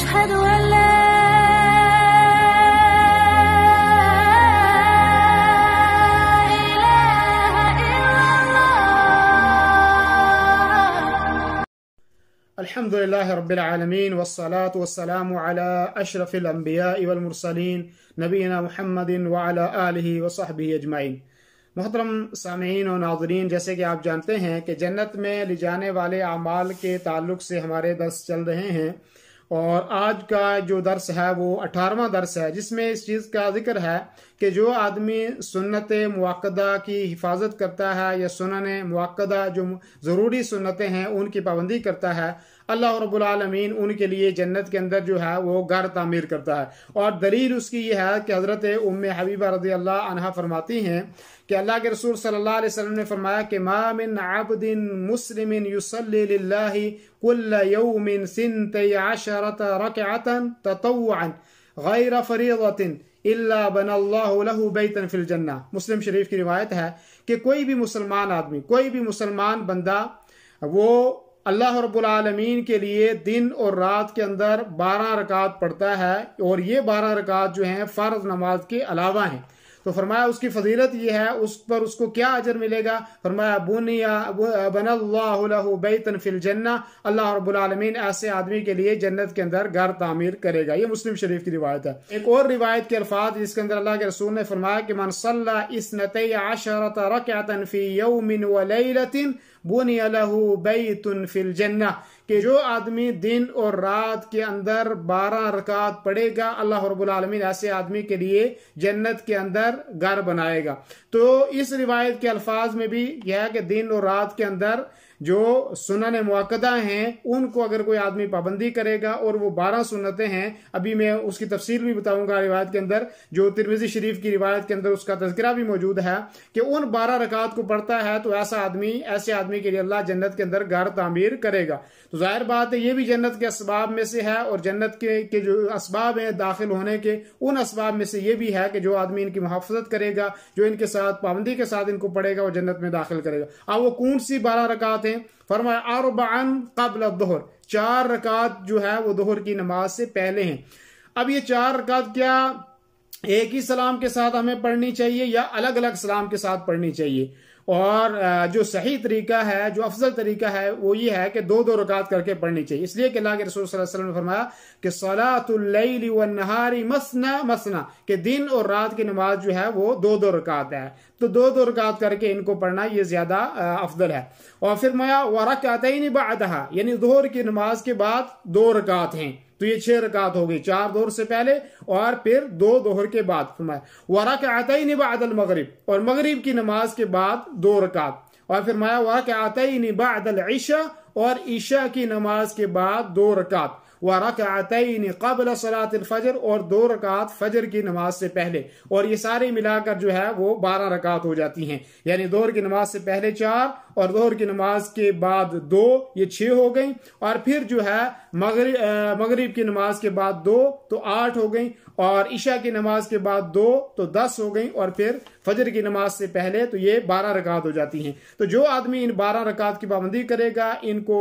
أشهد أن لا الحمدللہ رب العالمین والصلاة والسلام علی اشرف الانبیاء والمرسلین نبینا محمد وعلی آلہ وصحبہ اجمعین۔ محترم سامعین و ناظرین، جیسے کہ آپ جانتے ہیں کہ جنت میں لے جانے والے اعمال کے تعلق سے ہمارے درس چل رہے ہیں، اور آج کا جو درس ہے وہ 18واں درس ہے، جس میں اس چیز کا ذکر ہے کہ جو آدمی سنت مؤکدہ کی حفاظت کرتا ہے یا سنن مؤکدہ جو ضروری سنتیں ہیں ان کی پابندی کرتا ہے، اللہ رب العالمین ان کے لیے جنت کے اندر جو ہے وہ گھر تعمیر کرتا ہے۔ اور دلیل اس کی یہ ہے کہ حضرت ام حبیبہ رضی اللہ عنہا فرماتی ہیں کہ اللہ کے رسول صلی اللہ علیہ وسلم نے فرمایا کہ ما من عبد مسلم یصلی للہ کل یوم 12 رکعتا تطوعا غیر فریضۃ الا بنى اللہ له بیتا فی الجنہ۔ مسلم شریف کی روایت ہے کہ کوئی بھی مسلمان آدمی، کوئی بھی مسلمان بندہ، وہ اللہ رب العالمین کے لیے دن اور رات کے اندر 12 رکعت پڑھتا ہے، اور یہ 12 رکعت جو ہیں فرض نماز کے علاوہ ہیں۔ تو فرمایا اس کی فضیلت یہ ہے، اس پر اس کو کیا اجر ملے گا؟ فرمایا بنى اللہ له بیتا فی الجنہ، اللہ رب العالمین ایسے آدمی کے لیے جنت کے اندر گھر تعمیر کرے گا۔ یہ مسلم شریف کی روایت ہے۔ ایک اور روایت کے الفاظ جس کے اندر اللہ کے رسول نے فرمایا کہ من صلی 12 رکعتا فی یوم ولیلۃ بنی له بیت فی الجنہ، کہ جو آدمی دن اور رات کے اندر 12 رکعت پڑھے گا، اللہ رب العالمین ایسے آدمی کے لیے جنت کے اندر گھر بنائے گا۔ تو اس روایت کے الفاظ میں بھی یہ ہے کہ دن اور رات کے اندر جو سنن مؤکدہ ہیں ان کو اگر کوئی آدمی پابندی کرے گا، اور وہ 12 سنتیں ہیں، ابھی میں اس کی تفصیل بھی بتاؤں گا روایت کے اندر، جو ترمذی شریف کی روایت کے اندر اس کا تذکرہ بھی موجود ہے کہ ان 12 رکعات کو پڑھتا ہے تو ایسے آدمی کے لیے اللہ جنت کے اندر گھر تعمیر کرے گا۔ تو ظاہر بات ہے یہ بھی جنت کے اسباب میں سے ہے، اور جنت کے جو اسباب ہیں داخل ہونے کے، ان اسباب میں سے یہ بھی ہے کہ جو آدمی ان کی محافظت کرے گا، جو ان کے ساتھ پابندی کے ساتھ ان کو پڑھے گا، وہ جنت میں داخل کرے گا۔ اب وہ کون سی 12 رکعات ہیں؟ فرمایا 4 قبل الظہر، 4 رکعت جو ہے وہ ظہر کی نماز سے پہلے ہیں۔ اب یہ 4 رکعت کیا ایک ہی سلام کے ساتھ ہمیں پڑھنی چاہیے یا الگ الگ سلام کے ساتھ پڑھنی چاہیے؟ اور جو صحیح طریقہ ہے، جو افضل طریقہ ہے، وہ یہ ہے کہ 2 رکعت کر کے پڑھنی چاہیے، اس لیے کہ اللہ کے رسول صلی اللہ علیہ وسلم نے فرمایا کہ صلاۃ اللیل والنہار مثنی مثنی، کہ دن اور رات کی نماز جو ہے وہ 2 رکعت ہے، تو 2 رکعت کر کے ان کو پڑھنا یہ زیادہ افضل ہے۔ اور فرمایا ورکعتین بعدہا، یعنی ظہر کی نماز کے بعد 2 رکعت ہیں، تو یہ 6 رکعت ہو گئی، 4 ظہر سے پہلے اور پھر 2 ظہر کے بعد۔ فرمایا ورکعتین بعد المغرب، اور مغرب کی نماز کے بعد 2 رکعت، اور فرمایا ورکعتین بعد العشاء، اور عشاء کی نماز کے بعد 2 رکعت، ورکعتین قبل صلاۃ الفجر، اور 2 رکعت فجر کی نماز سے پہلے، اور یہ سارے ملا کر جو ہے وہ 12 رکعت ہو جاتی ہیں۔ یعنی ظہر کی نماز سے پہلے 4 اور ظہر کی نماز کے بعد 2، یہ 6 ہو گئیں، اور پھر جو ہے مغرب کی نماز کے بعد 2 تو 8 ہو گئیں، اور عشاء کی نماز کے بعد 2 تو 10 ہو گئیں، اور پھر فجر کی نماز سے پہلے تو یہ 12 رکعت ہو جاتی ہیں۔ تو جو آدمی ان 12 رکعت کی پابندی کرے گا، ان کو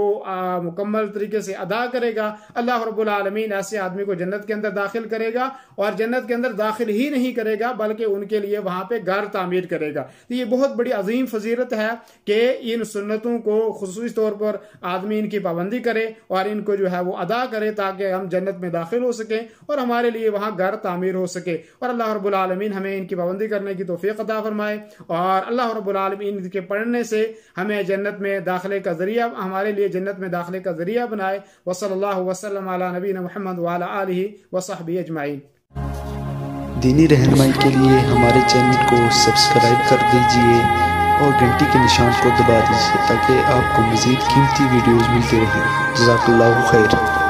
مکمل طریقے سے ادا کرے گا، اللہ رب العالمین ایسے آدمی کو جنت کے اندر داخل کرے گا، اور جنت کے اندر داخل ہی نہیں کرے گا بلکہ ان کے لیے وہاں پہ گھر تعمیر کرے گا۔ تو یہ بہت بڑی عظیم فضیلت ہے کہ ان سنتوں کو خصوصی طور پر آدمی ان کی پابندی کرے اور ان کو جو ہے وہ ادا کرے، تاکہ ہم جنت میں داخل ہو سکیں اور ہمارے لیے وہاں گھر تعمیر ہو سکے۔ اور اللہ رب العالمین ہمیں ان کی پابندی کرنے کی توفیق عطا فرمائے، اور اللہ رب العالمین ان کے پڑھنے سے ہمیں جنت میں داخلے کا ذریعہ، ہمارے لیے جنت میں داخلے کا ذریعہ بنائے۔ وصلی اللہ وسلم علی نبینا محمد وعلی آلہ وصحبہ اجمعین۔ دینی رہنمائی کے لیے ہمارے چینل کو سبسکرائب کر دیجئے اور گھنٹی کے نشان کو دبا دیجئے تاکہ آپ کو مزید قیمتی ویڈیوز ملتے رہیں۔ جزاک اللہ خیر۔